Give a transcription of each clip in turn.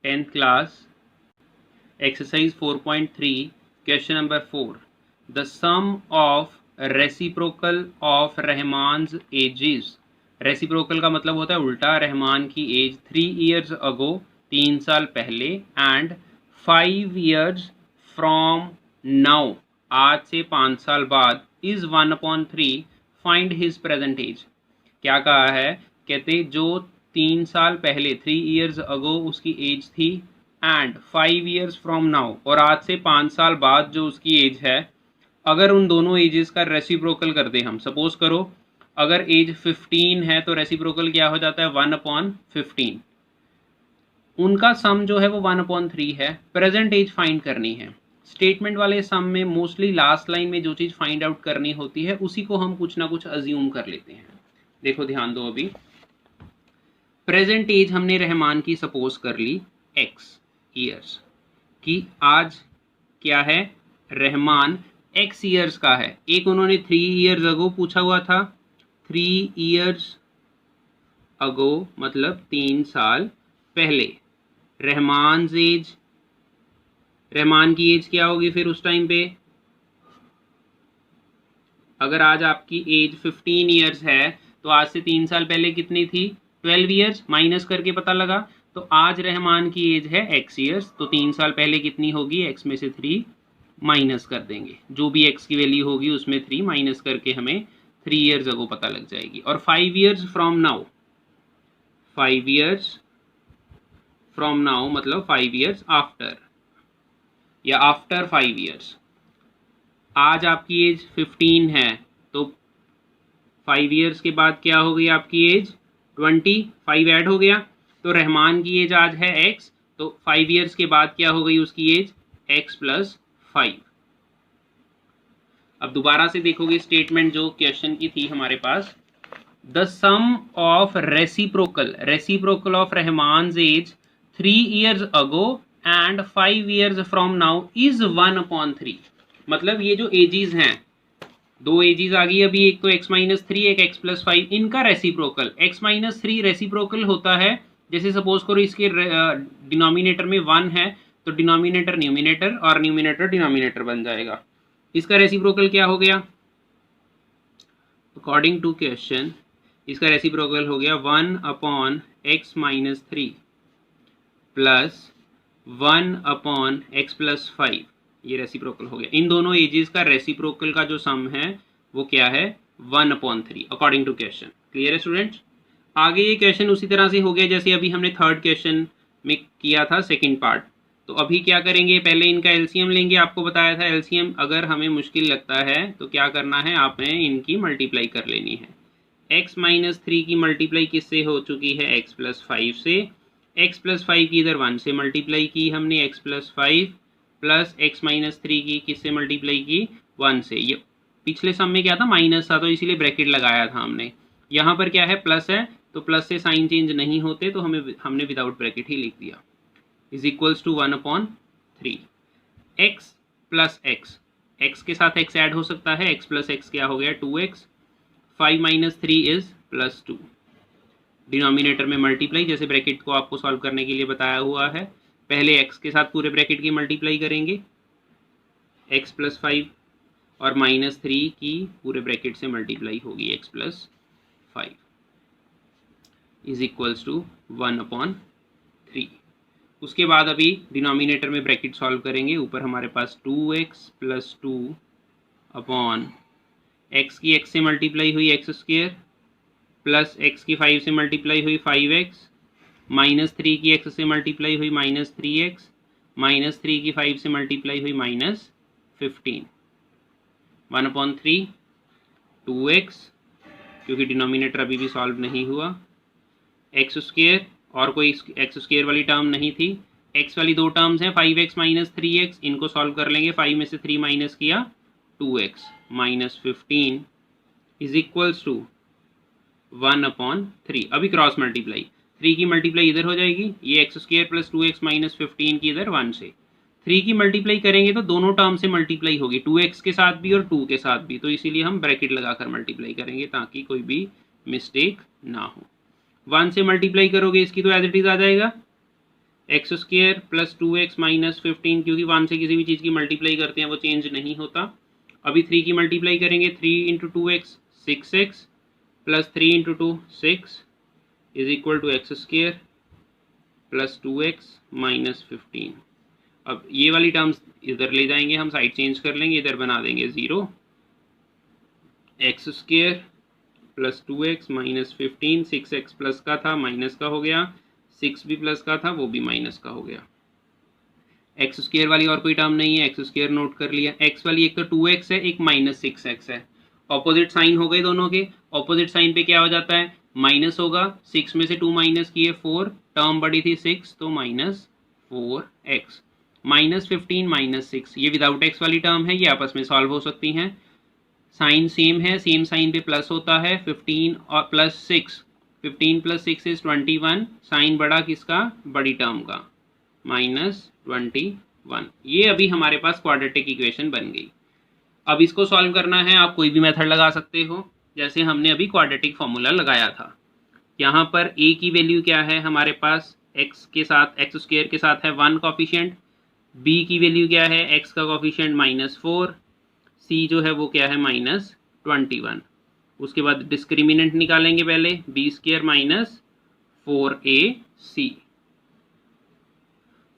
10th class, exercise 4.3, question number 4. The sum of reciprocal of रहमान's ages. Reciprocal का मतलब होता है उल्टा, रहमान की एज 3 years ago 3 साल पहले एंड 5 years from now आज से 5 साल बाद इज 1/3 फाइंड हिज प्रेजेंट एज. क्या कहा है, कहते जो 3 साल पहले 3 years ago उसकी एज थी एंड 5 years फ्रॉम नाउ और आज से 5 साल बाद जो उसकी एज है, अगर उन दोनों एजेस का रेसिप्रोकल कर दें हम. सपोज करो अगर एज 15 है तो रेसिप्रोकल क्या हो जाता है 1/15. उनका सम जो है वो 1/3 है. प्रेजेंट एज फाइंड करनी है. स्टेटमेंट वाले सम में मोस्टली लास्ट लाइन में जो चीज़ फाइंड आउट करनी होती है उसी को हम कुछ ना कुछ अज्यूम कर लेते हैं. देखो ध्यान दो, अभी प्रेजेंट एज हमने रहमान की सपोज कर ली x ईयर्स की. आज क्या है, रहमान x ईयर्स का है. एक उन्होंने 3 years अगो पूछा हुआ था. 3 years अगो मतलब 3 साल पहले. रहमान एज, रहमान की एज क्या होगी फिर उस टाइम पे. अगर आज आपकी एज 15 years है तो आज से 3 साल पहले कितनी थी 12 years. माइनस करके पता लगा तो आज रहमान की एज है x years, तो 3 साल पहले कितनी होगी, x में से 3 माइनस कर देंगे. जो भी x की वैल्यू होगी उसमें 3 माइनस करके हमें 3 years अगो पता लग जाएगी. और 5 years from now, 5 years from now मतलब 5 years आफ्टर या आफ्टर 5 years. आज आपकी एज 15 है तो 5 years के बाद क्या हो गई आपकी एज 20. 5 ऐड हो गया तो रहमान की एज आज है x, तो 5 years के बाद क्या हो गई उसकी एज x + 5. अब दोबारा से देखोगे स्टेटमेंट जो क्वेश्चन की थी हमारे पास. The sum of reciprocal, reciprocal of Rahman age 3 years ago and 5 years from now is 1/3. मतलब ये जो एजेस हैं, दो एजेस आ गई अभी, एक तो x-3 एक x + 5, इनका रेसिप्रोकल x-3 रेसिप्रोकल होता है. जैसे सपोज करो इसके डिनोमिनेटर में 1 है तो डिनोमिनेटर न्यूमिनेटर और न्यूमिनेटर डिनोमिनेटर बन जाएगा. इसका रेसिप्रोकल क्या हो गया, अकॉर्डिंग टू क्वेश्चन इसका रेसिप्रोकल हो गया 1/x-3 प्लस 1/x + 5. ये रेसिप्रोकल हो गया. इन दोनों एजेस का रेसिप्रोकल का जो सम है वो क्या है 1/3 अकॉर्डिंग टू क्वेश्चन. क्लियर है स्टूडेंट्स. आगे ये क्वेश्चन उसी तरह से हो गया जैसे अभी हमने थर्ड क्वेश्चन में किया था सेकंड पार्ट. तो अभी क्या करेंगे, पहले इनका एलसीएम लेंगे. आपको बताया था एलसीएम अगर हमें मुश्किल लगता है तो क्या करना है, आपने इनकी मल्टीप्लाई कर लेनी है. x-3 की मल्टीप्लाई किससे हो चुकी है x + 5 से. x + 5 की इधर 1 से मल्टीप्लाई की हमने, x + 5 प्लस x-3 की किससे मल्टीप्लाई की 1 से. ये पिछले सम में क्या था माइनस था तो इसीलिए ब्रैकेट लगाया था हमने. यहाँ पर क्या है प्लस है तो प्लस से साइन चेंज नहीं होते तो हमने विदाउट ब्रैकेट ही लिख दिया. Is equals to 1/3. x + x, x के साथ x ऐड हो सकता है. x + x क्या हो गया 2x. 5 - 3 इज +2. डिनोमिनेटर में मल्टीप्लाई, जैसे ब्रैकेट को आपको सॉल्व करने के लिए बताया हुआ है. पहले x के साथ पूरे ब्रैकेट की मल्टीप्लाई करेंगे x + 5 और -3 की पूरे ब्रैकेट से मल्टीप्लाई होगी x + 5 इज इक्वल्स टू 1/3. उसके बाद अभी डिनोमिनेटर में ब्रैकेट सॉल्व करेंगे. ऊपर हमारे पास 2x + 2 अपॉन x की x से मल्टीप्लाई हुई x² प्लस x की 5 से मल्टीप्लाई हुई 5x -3 की x से मल्टीप्लाई हुई -3x -3 की 5 से मल्टीप्लाई हुई -15. 1/3 2x क्योंकि डिनोमिनेटर अभी भी सॉल्व नहीं हुआ. x² और कोई x² वाली टर्म नहीं थी. x वाली दो टर्म्स हैं 5x -3x, इनको सॉल्व कर लेंगे. 5 में से 3 माइनस किया 2x -15 इज इक्वल्स टू 1/3. अभी क्रॉस मल्टीप्लाई, 3 की मल्टीप्लाई इधर हो जाएगी, ये x² + 2x -15 की इधर 1 से. 3 की मल्टीप्लाई करेंगे तो दोनों टर्म से मल्टीप्लाई होगी, 2x के साथ भी और 2 के साथ भी, तो इसीलिए हम ब्रैकेट लगाकर मल्टीप्लाई करेंगे ताकि कोई भी मिस्टेक ना हो. 1 से मल्टीप्लाई करोगे इसकी तो एज इट इज आ जाएगा x square plus 2x minus 15, क्योंकि 1 से किसी भी चीज़ की मल्टीप्लाई करते हैं वो चेंज नहीं होता। अभी 3 की मल्टीप्लाई करेंगे, 3 into 2x 6x plus 3 into 2 6 is equal to x square plus 2x minus 15। अब ये वाली टर्म्स इधर ले जाएंगे, हम साइड चेंज कर लेंगे, इधर बना देंगे 0, x square plus 2x minus 15, 6x plus का था माइनस का हो गया, 6 भी प्लस का था वो भी माइनस का हो गया। एक्स स्क्वेयर वाली और कोई टर्म नहीं है, एक्स स्क्वेयर नोट कर लिया। एक्स वाली एक तो 2x है, एक माइनस 6x है, ऑपोजिट साइन हो गए दोनों के। ऑपोजिट साइन पे क्या हो जाता है, माइनस होगा, 6 में से 2 माइनस किए 4, टर्म बड़ी थी 6 तो माइनस 4x, माइनस 15 माइनस 6, ये विदाउट एक्स वाली टर्म है, ये आपस में सॉल्व हो सकती हैं। साइन सेम है, सेम साइन पे प्लस होता है, 15 और प्लस 6, 15 प्लस 6 इज 21, साइन बड़ा किसका, बड़ी टर्म का, माइनस 21। ये अभी हमारे पास क्वाड्रेटिक इक्वेशन बन गई। अब इसको सॉल्व करना है, आप कोई भी मेथड लगा सकते हो, जैसे हमने अभी क्वाड्रेटिक फॉर्मूला लगाया था। यहाँ पर a की वैल्यू क्या है हमारे पास, x के साथ, एक्स स्क्वेयर के साथ है 1 कॉफिशिएंट, b की वैल्यू क्या है, x का कॉफिशिएंट -4, c जो है वो क्या है -21। उसके बाद डिस्क्रिमिनेंट निकालेंगे पहले, बी स्क्वेयर माइनस 4ac।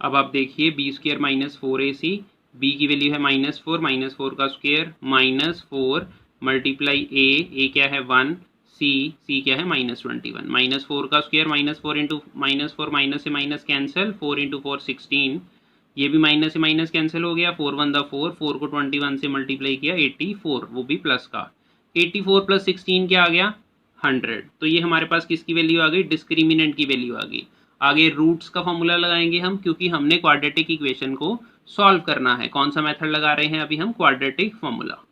अब आप देखिए b square minus 4ac, b की वैल्यू है -4, -4 का स्क्वेयर -4 मल्टीप्लाई ए क्या है 1, सी क्या है -21, -4 का स्क्वेयर -4 इंटू -4, माइनस से माइनस कैंसिल, 4 इंटू 4 16, ये भी माइनस से माइनस कैंसिल हो गया, 4 1 4, 4 को 21 से मल्टीप्लाई किया 84, वो भी प्लस का, 84 प्लस 16 क्या आ गया 100। तो ये हमारे पास किसकी वैल्यू आ गई, डिस्क्रिमिनेंट की वैल्यू आ गई। आगे रूट्स का फॉर्मूला लगाएंगे हम, क्योंकि हमने क्वाड्रेटिक इक्वेशन को सॉल्व करना है। कौन सा मेथड लगा रहे हैं अभी हम, क्वाड्रेटिक फॉर्मूला।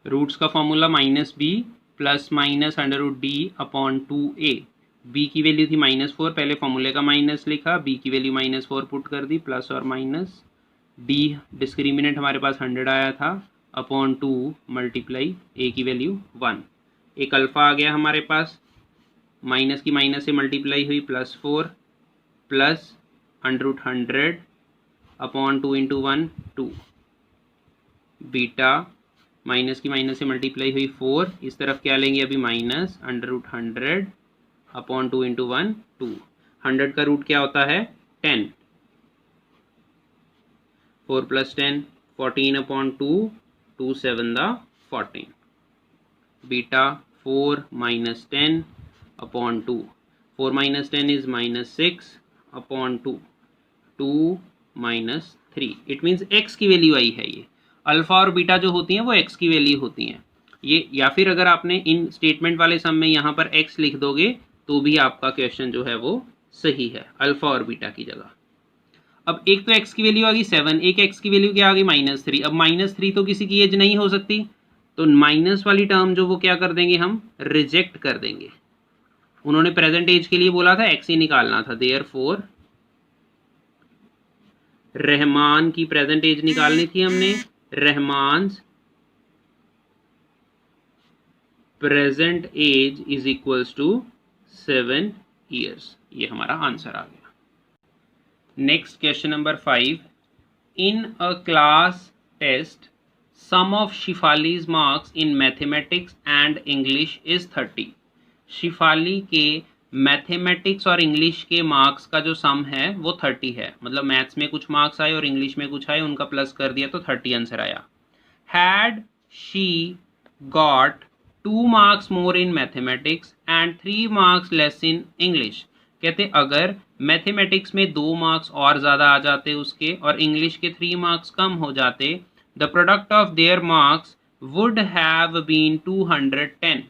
रूट्स का formula -b plus minus √d upon 2a, b की वैल्यू थी -4, पहले फॉर्मूले का माइनस लिखा, b की वैल्यू -4 पुट कर दी, प्लस और माइनस, d डिस्क्रिमिनेंट हमारे पास 100 आया था, अपॉन 2 मल्टीप्लाई a की वैल्यू 1, एक अल्फ़ा आ गया हमारे पास, माइनस की माइनस से मल्टीप्लाई हुई +4 plus √100 upon 2 into 1 2, beta minus की माइनस से मल्टीप्लाई हुई 4, इस तरफ क्या लेंगे अभी माइनस √100 अपॉन 2 इंटू 1 2, 100 का रूट क्या होता है 10, 4 plus 10 14 upon 2, 2 7 14, beta 4 minus 10 upon 2, 4 minus 10 is -6 upon 2, 2 minus 3, it means x की वैल्यू आई है। ये अल्फ़ा और बीटा जो होती हैं वो x की वैल्यू होती हैं ये, या फिर अगर आपने इन स्टेटमेंट वाले सम में यहाँ पर x लिख दोगे तो भी आपका क्वेश्चन जो है वो सही है, अल्फ़ा और बीटा की जगह। अब एक तो x की वैल्यू आ गई 7, एक x की वैल्यू क्या आ गई -3। अब -3 तो किसी की एज नहीं हो सकती, तो माइनस वाली टर्म जो वो क्या कर देंगे, हम रिजेक्ट कर देंगे। उन्होंने प्रेजेंट एज के लिए बोला था x ही निकालना था, देयरफॉर रहमान की प्रेजेंट एज निकालनी थी हमने, Rahman's present age is equals to 7 years, ये हमारा आंसर आ गया। Next question number 5, in a class test sum of Shifali's marks in mathematics and English is 30। Shifali के मैथमेटिक्स और इंग्लिश के मार्क्स का जो सम है वो 30 है, मतलब मैथ्स में कुछ मार्क्स आए और इंग्लिश में कुछ आए, उनका प्लस कर दिया तो 30 आंसर आया। Had she got 2 marks more in mathematics and 3 marks less in English, कहते अगर मैथमेटिक्स में 2 मार्क्स और ज़्यादा आ जाते उसके और इंग्लिश के 3 मार्क्स कम हो जाते, the product of their marks would have been 210,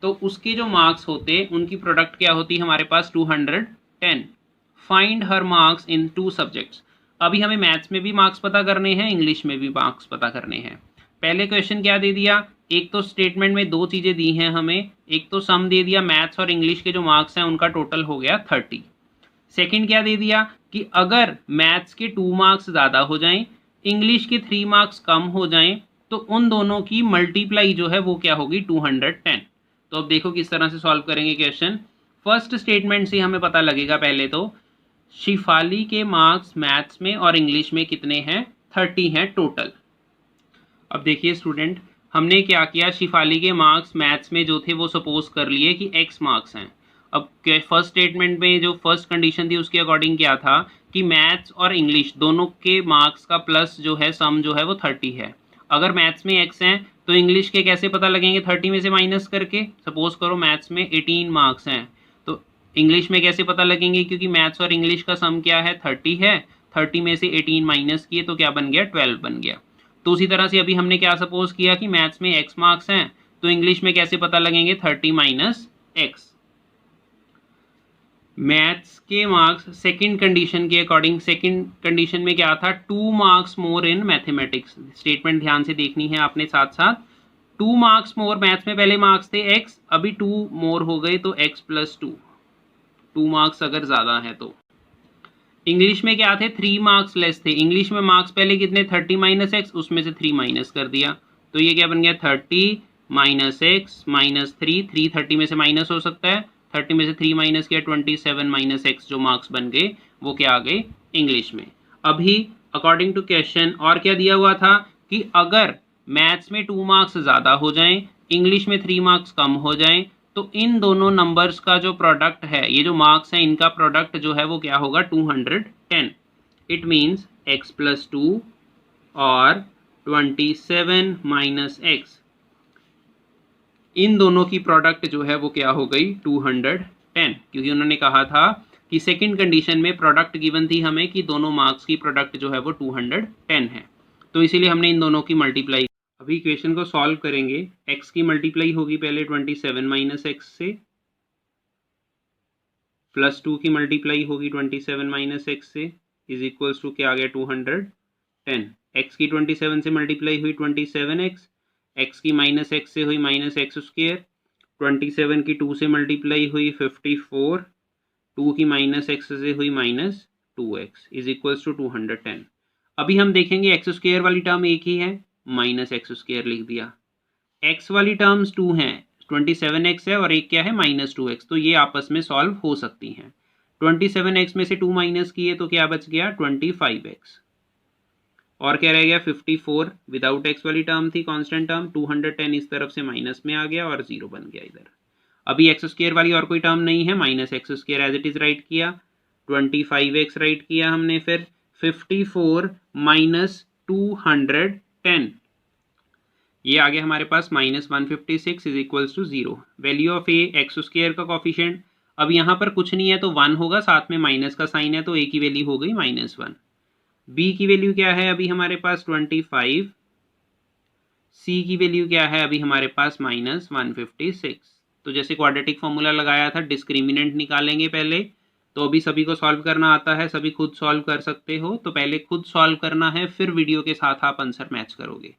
तो उसके जो मार्क्स होते उनकी प्रोडक्ट क्या होती हमारे पास 210। Find her marks in 2 subjects, अभी हमें मैथ्स में भी मार्क्स पता करने हैं, इंग्लिश में भी मार्क्स पता करने हैं। पहले क्वेश्चन क्या दे दिया, एक तो स्टेटमेंट में 2 चीज़ें दी हैं हमें, एक तो सम दे दिया, मैथ्स और इंग्लिश के जो मार्क्स हैं उनका टोटल हो गया 30। सेकंड क्या दे दिया कि अगर मैथ्स के 2 मार्क्स ज़्यादा हो जाएं, इंग्लिश के 3 मार्क्स कम हो जाएं, तो उन दोनों की मल्टीप्लाई जो है वो क्या होगी 210। तो अब देखो किस तरह से सॉल्व करेंगे क्वेश्चन। फर्स्ट स्टेटमेंट से हमें पता लगेगा पहले तो शिफाली के मार्क्स मैथ्स में और इंग्लिश में कितने हैं? 30 हैं टोटल। अब देखिए स्टूडेंट, हमने क्या किया, शिफाली के मार्क्स मैथ्स में जो थे वो सपोज कर लिए कि x मार्क्स हैं। अब फर्स्ट स्टेटमेंट में जो फर्स्ट कंडीशन थी उसके अकॉर्डिंग क्या था कि मैथ्स और इंग्लिश दोनों के मार्क्स का प्लस जो है सम जो है वो 30 है। अगर मैथ्स में x हैं तो इंग्लिश के कैसे पता लगेंगे? 30 में से माइनस करके। सपोज करो मैथ्स में 18 मार्क्स हैं तो इंग्लिश में कैसे पता लगेंगे? क्योंकि मैथ्स और इंग्लिश का सम क्या है? 30 है। 30 में से 18 माइनस किए तो क्या बन गया? 12 बन गया। तो उसी तरह से अभी हमने क्या सपोज किया कि मैथ्स में x मार्क्स हैं तो इंग्लिश में कैसे पता लगेंगे? 30 माइनस x। मैथ्स के मार्क्स सेकंड कंडीशन के अकॉर्डिंग, सेकंड कंडीशन में क्या था? 2 marks more in mathematics. Statement ध्यान से देखनी है आपने साथ साथ। 2 मार्क्स मोर, मैथ्स में पहले मार्क्स थे x, अभी 2 मोर हो गए तो x प्लस 2। 2 मार्क्स अगर ज़्यादा है तो। इंग्लिश में क्या थे? 3 मार्क्स लेस थे। इंग्लिश में मार्क्स पहले कितने? 30 माइनस एक्स, उसमें से 3 माइनस कर दिया तो ये क्या बन गया? 30 माइनस एक्स माइनस 3। 3 30 में से माइनस हो सकता है, 30 में से 3 माइनस किया 27 माइनस एक्स जो मार्क्स बन गए वो क्या आ गए? इंग्लिश में। अभी अकॉर्डिंग टू क्वेश्चन और क्या दिया हुआ था कि अगर मैथ्स में 2 मार्क्स ज़्यादा हो जाएं, इंग्लिश में 3 मार्क्स कम हो जाएं, तो इन दोनों नंबर्स का जो प्रोडक्ट है, ये जो मार्क्स हैं इनका प्रोडक्ट जो है वो क्या होगा? 210। इट मीन्स x प्लस 2 और 27 माइनस एक्स, इन दोनों की प्रोडक्ट जो है वो क्या हो गई? 210। क्योंकि उन्होंने कहा था कि सेकंड कंडीशन में प्रोडक्ट गिवन थी हमें कि दोनों मार्क्स की प्रोडक्ट जो है वो 210 है, तो इसीलिए हमने इन दोनों की मल्टीप्लाई। अभी इक्वेशन को सॉल्व करेंगे। x की मल्टीप्लाई होगी पहले 27 माइनस एक्स से, प्लस 2 की मल्टीप्लाई होगी 27 माइनस एक्स से, इज इक्वल्स टू क्या आ गया? 210। x की 27 से मल्टीप्लाई हुई 27x, x की माइनस एक्स से हुई माइनस एक्स स्क्वेयर, 27 की 2 से मल्टीप्लाई हुई 54, 2 की माइनस एक्स से हुई minus 2x, is equals to 210। अभी हम देखेंगे एक्स स्क्वेयर वाली टर्म एक ही है, माइनस एक्स स्क्वेयर लिख दिया। x वाली टर्म्स 2 हैं, 27x है और एक क्या है? माइनस 2x, तो ये आपस में सॉल्व हो सकती हैं। 27x में से 2 माइनस किए तो क्या बच गया? 25x। और क्या रह गया? 54 विदाउट x वाली टर्म थी, कांस्टेंट टर्म। 210 इस तरफ से माइनस में आ गया और 0 बन गया इधर। अभी एक्स स्क्वेयर वाली और कोई टर्म नहीं है, minus x square as it is write किया, 25x राइट किया हमने, फिर 54 माइनस 210, ये आ गया हमारे पास minus 156 is equals to 0। Value of A X square का कॉफिशिएंट, अब यहाँ पर कुछ नहीं है तो 1 होगा, साथ में माइनस का साइन है तो ए की वैल्यू हो गई -1। बी की वैल्यू क्या है अभी हमारे पास? 25। सी की वैल्यू क्या है अभी हमारे पास? -156। तो जैसे क्वाड्रेटिक फॉर्मूला लगाया था, डिस्क्रिमिनेंट निकालेंगे पहले। तो अभी सभी को सॉल्व करना आता है, सभी खुद सॉल्व कर सकते हो, तो पहले खुद सॉल्व करना है, फिर वीडियो के साथ आप आंसर मैच करोगे।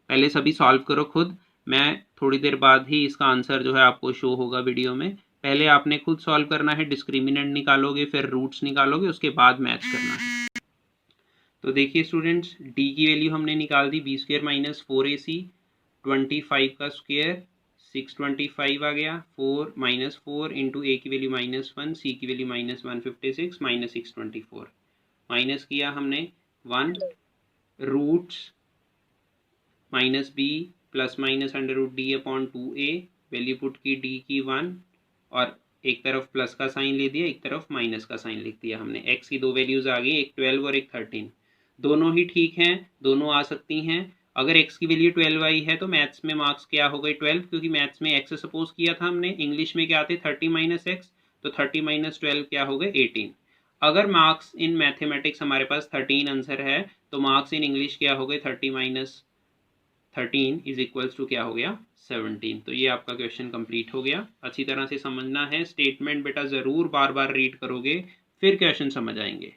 पहले सभी सॉल्व करो खुद, मैं थोड़ी देर बाद ही इसका आंसर जो है आपको शो होगा वीडियो में। पहले आपने खुद सॉल्व करना है, डिस्क्रिमिनेंट निकालोगे, फिर रूट्स निकालोगे, उसके बाद मैच करना है। तो देखिए स्टूडेंट्स, डी की वैल्यू हमने निकाल दी, बी स्क्वेयर माइनस 4ac, 25 का स्क्वेयर 625 आ गया, 4 माइनस 4 इंटू ए की वैल्यू -1, सी की वैल्यू -156 माइनस 624, माइनस किया हमने 1, roots minus b plus minus √d/2a, value put की डी की 1 और एक तरफ प्लस का साइन ले दिया, एक तरफ माइनस का साइन लिख दिया हमने। एक्स की दो वैल्यूज आ गई, एक 12 और एक 13, दोनों ही ठीक हैं, दोनों आ सकती हैं। अगर x की वैल्यू 12 आई है तो मैथ्स में मार्क्स क्या हो गए? 12, क्योंकि मैथ्स में x सपोज किया था हमने, इंग्लिश में क्या थे? 30 माइनस एक्स, तो 30 माइनस 12 क्या हो गए? 18। अगर मार्क्स इन मैथमेटिक्स हमारे पास 13 आंसर है तो मार्क्स इन इंग्लिश क्या हो गए? 30 माइनस 13 इज इक्वल्स टू क्या हो गया? 17। तो ये आपका क्वेश्चन कंप्लीट हो गया। अच्छी तरह से समझना है, स्टेटमेंट बेटा ज़रूर बार बार रीड करोगे, फिर क्वेश्चन समझ आएंगे।